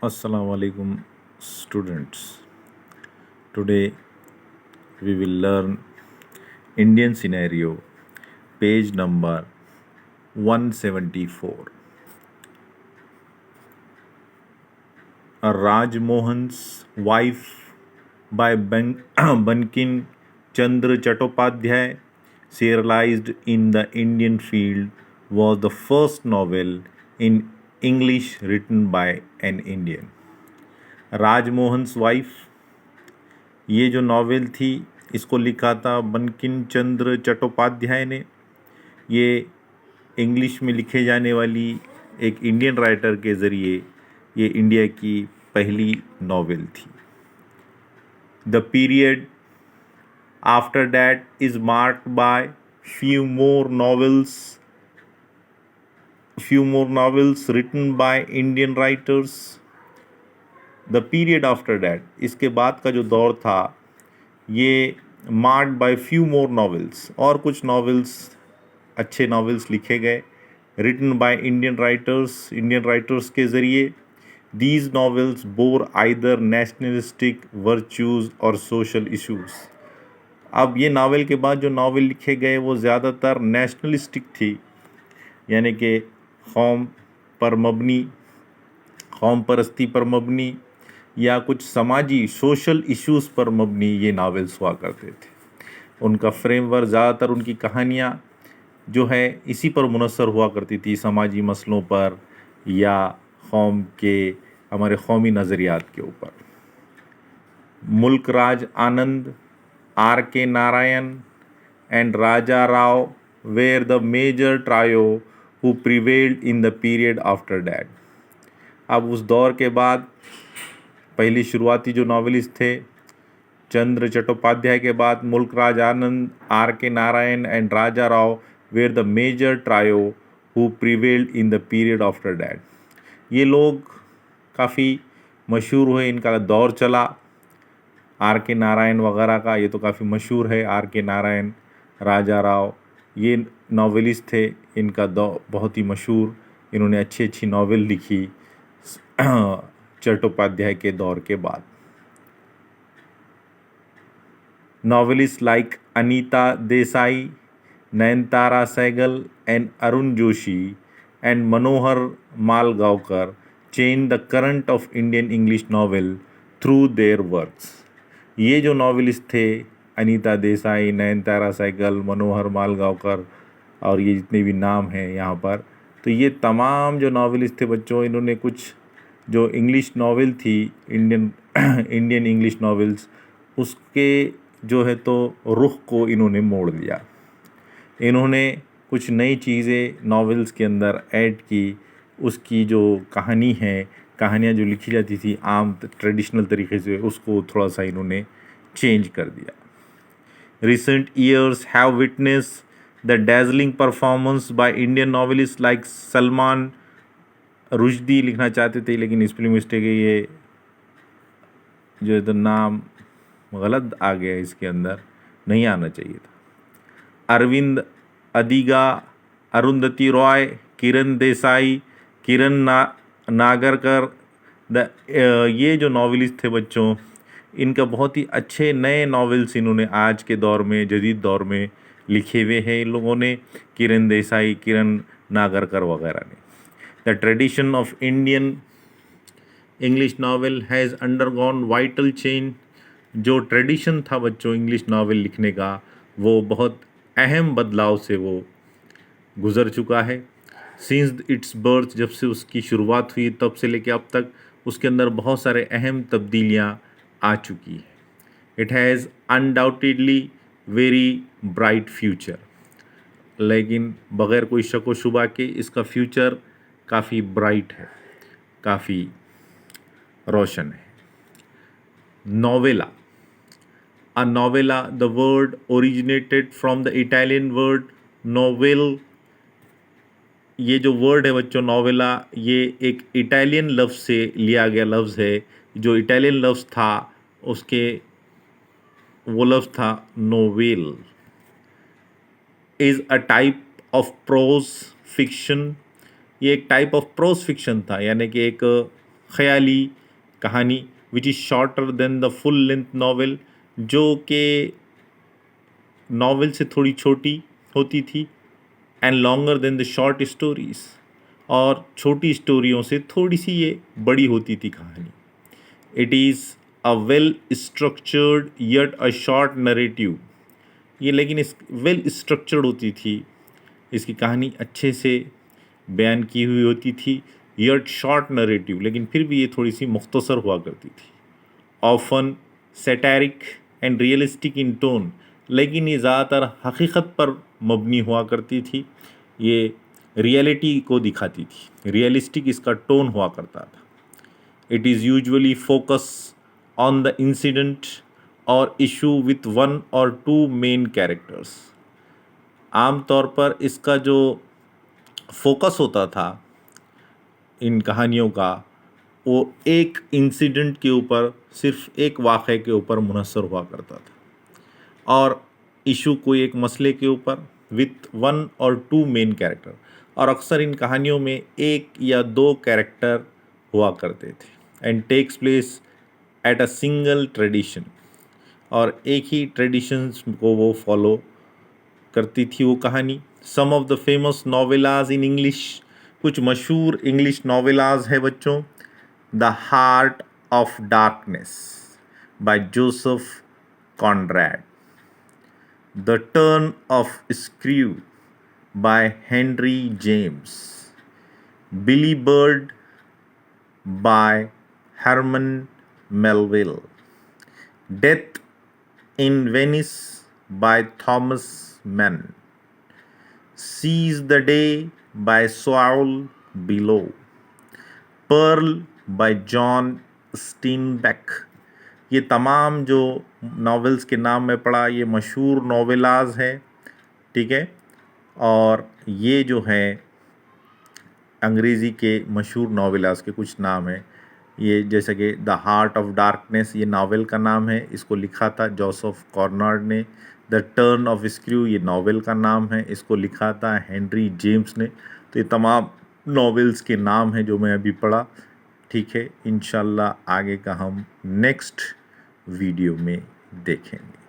Assalamu alaikum, students. Today we will learn Indian scenario, page number 174. A Rajmohan's wife by Bankim Chandra Chattopadhyay, serialized in the Indian field, was the first novel in English written by an Indian. Rajmohan's wife, ये जो novel थी इसको लिखा था बंकिम चंद्र चट्टोपाध्याय ने। ये English में लिखे जाने वाली एक इंडियन राइटर के ज़रिए ये इंडिया की पहली नावल थी। The period after that is marked by few more novels few more novels written by Indian writers. The period after that, इसके बाद का जो दौर था ये marked by few more novels, और कुछ नॉवेल्स, अच्छे नॉवेल्स लिखे गए रिटन बाय इंडियन राइटर्स के ज़रिए। These novels bore either nationalistic virtues और सोशल इश्यूज़। अब ये नावल के बाद जो नावल लिखे गए वो ज़्यादातर नेशनलिस्टिक थी, यानी कि कौम परस्ती पर मबनी या कुछ समाजी सोशल इश्यूज़ पर मबनी ये नावल्स हुआ करते थे। उनका फ्रेमवर्क ज़्यादातर, उनकी कहानियाँ जो है इसी पर मुनसर हुआ करती थी, समाजी मसलों पर या कौम के, हमारे कौमी नज़रियात के ऊपर। मुल्क राज Anand, R K Narayan and Raja Rao were the major trio who prevailed in the period after that. अब उस दौर के बाद पहली शुरुआती जो नॉवेलिस्ट थे चंद्र चट्टोपाध्याय के बाद मुल्क राज Anand, R K Narayan and Raja Rao were the major trio who prevailed in the period after that. ये लोग काफ़ी मशहूर हुए, इनका दौर चला। आर के नारायण वगैरह का ये तो काफ़ी मशहूर है, आर के नारायण, राजा राव, ये नॉवेलिस्ट थे, इनका दौर बहुत ही मशहूर, इन्होंने अच्छी अच्छी नॉवेल लिखी चट्टोपाध्याय के दौर के बाद। Novelist like Anita Desai, Nayantara Sahgal and Arun Joshi and Manohar Malgonkar change the current of Indian English novel through their works. ये जो नॉवेलिस्ट थे अनीता देसाई, नयनतारा सहगल, मनोहर मालगांवकर और ये जितने भी नाम हैं यहाँ पर, तो ये तमाम जो नॉवेलिस्ट थे बच्चों, इन्होंने कुछ जो इंग्लिश नावल थी, इंडियन इंग्लिश नावल्स, उसके जो है तो रुख को इन्होंने मोड़ दिया। इन्होंने कुछ नई चीज़ें नावल्स के अंदर ऐड की, उसकी जो कहानियाँ जो लिखी जाती थी आम ट्रेडिशनल तरीके से, उसको थोड़ा सा इन्होंने चेंज कर दिया। Recent years have witness the dazzling performance by Indian novelist like Salman Rushdie लिखना चाहते थे, लेकिन स्पेलिंग मिस्टेक है, ये जो है तो नाम गलत आ गया, इसके अंदर नहीं आना चाहिए था। अरविंद अदिगा, अरुंधति रॉय, किरण देसाई, नागरकर, ये जो नॉवेलिस्ट थे बच्चों, इनका बहुत ही अच्छे नए नॉवेल्स इन्होंने आज के दौर में, जदीद दौर में लिखे हुए हैं इन लोगों ने, किरण देसाई, किरण नागरकर वगैरह ने। The tradition of Indian English novel has undergone vital change. जो ट्रेडिशन था बच्चों इंग्लिश नावल लिखने का, वो बहुत अहम बदलाव से वो गुज़र चुका है। सिंस इट्स बर्थ, जब से उसकी शुरुआत हुई तब से लेकर अब तक उसके अंदर बहुत सारे अहम तब्दीलियाँ आ चुकी हैं। It has undoubtedly very bright future, लेकिन बग़ैर कोई शक व शुबा के इसका फ्यूचर काफ़ी ब्राइट है, काफ़ी रोशन है। Novella, a novella, the word originated from the Italian word novel. ये जो वर्ड है बच्चों नोवेला, ये एक इटालियन लफ्ज़ से लिया गया लफ्ज़ है। जो इटालियन लफ्ज़ था उसके वो लफ्ज़ था novel. Is a type of pros fiction, ये एक टाइप ऑफ प्रोज फिक्शन था, यानी कि एक ख़याली कहानी which is shorter than the full length novel, जो कि नावल से थोड़ी छोटी होती थी, and longer than the short stories, और छोटी स्टोरियों से थोड़ी सी ये बड़ी होती थी कहानी। It is a well structured yet a short narrative, ये लेकिन इस वेल स्ट्रक्चर्ड होती थी, इसकी कहानी अच्छे से बयान की हुई होती थी, यट शॉर्ट नरेटिव, लेकिन फिर भी ये थोड़ी सी मुख्तसर हुआ करती थी। Often satiric and realistic in tone, लेकिन ये ज़्यादातर हकीकत पर मबनी हुआ करती थी, ये रियलिटी को दिखाती थी, रियलिस्टिक इसका टोन हुआ करता था। It is usually focus on the incident और इशू विथ वन और टू मेन कैरेक्टर्स। आमतौर पर इसका जो फोकस होता था इन कहानियों का, वो एक इंसिडेंट के ऊपर, सिर्फ एक वाक़े के ऊपर मुनहसर हुआ करता था, और इशू कोई एक मसले के ऊपर, विथ वन और टू मेन कैरेक्टर, और अक्सर इन कहानियों में एक या दो कैरेक्टर हुआ करते थे, and takes place at a single tradition, और एक ही ट्रेडिशंस को वो फॉलो करती थी वो कहानी। Some of the famous novellas in English, कुछ मशहूर इंग्लिश नॉवेलाज है बच्चों। The heart of darkness by Joseph Conrad, the turn of screw by Henry James, Billy Bird by Herman Melville, death in Venice by Thomas Mann, seize the day by Saul Bellow, pearl by John Steinbeck. ये तमाम जो novels के नाम मैं पढ़ा, ये मशहूर नॉवेलाज हैं, ठीक है। और ये जो हैं अंग्रेज़ी के मशहूर नॉवेलाज के कुछ नाम हैं। ये जैसे कि द हार्ट ऑफ डार्कनेस, ये नावल का नाम है, इसको लिखा था जोसेफ कॉनरैड ने। द टर्न ऑफ स्क्रू, ये नावल का नाम है, इसको लिखा था हेनरी जेम्स ने। तो ये तमाम नॉवेल्स के नाम हैं जो मैं अभी पढ़ा, ठीक है। इंशाल्लाह आगे का हम नेक्स्ट वीडियो में देखेंगे।